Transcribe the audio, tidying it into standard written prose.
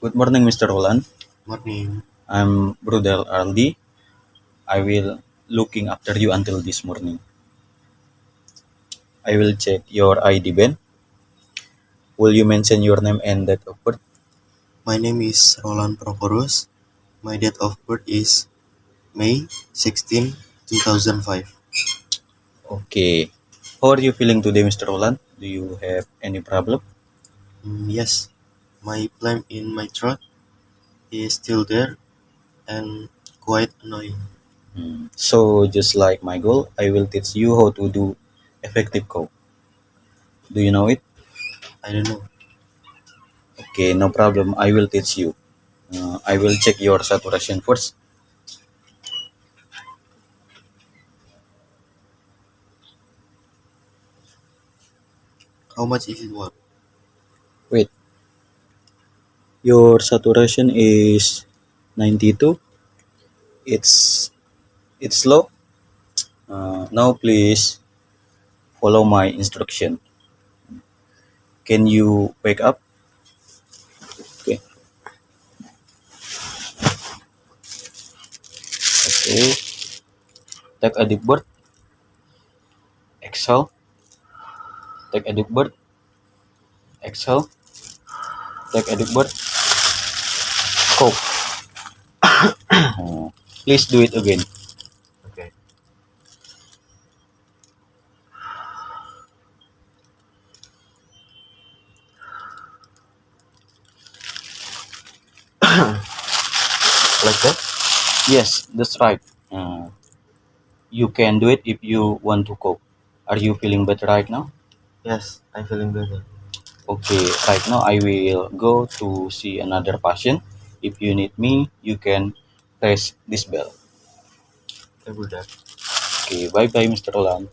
Good morning, Mr. Roland. Morning. I'm Brudel Aldi. I will looking after you until this morning. I will check your ID, Ben. Will you mention your name and date of birth? My name is Roland Prochorus. My date of birth is May 16, 2005. Okay. How are you feeling today, Mr. Roland? Do you have any problem? Yes, my phlegm in my throat is still there and quite annoying. So, just like my goal, I will teach you how to do effective cough. Do you know it? I don't know. Okay, no problem. I will teach you. I will check your saturation first. How much is it worth? Wait, your saturation is 92. It's low. Now please follow my instruction. Can you wake up? Okay. Okay. Take a deep breath. Exhale. Take a deep breath. Exhale. Take a deep breath. Cough. Please do it again. Okay. Like that? Yes, that's right. You can do it if you want to cope. Are you feeling better right now? Yes, I'm feeling better. Okay, right now I will go to see another patient. If you need me, you can press this bell. I will that. Okay, bye bye, Mr. Roland.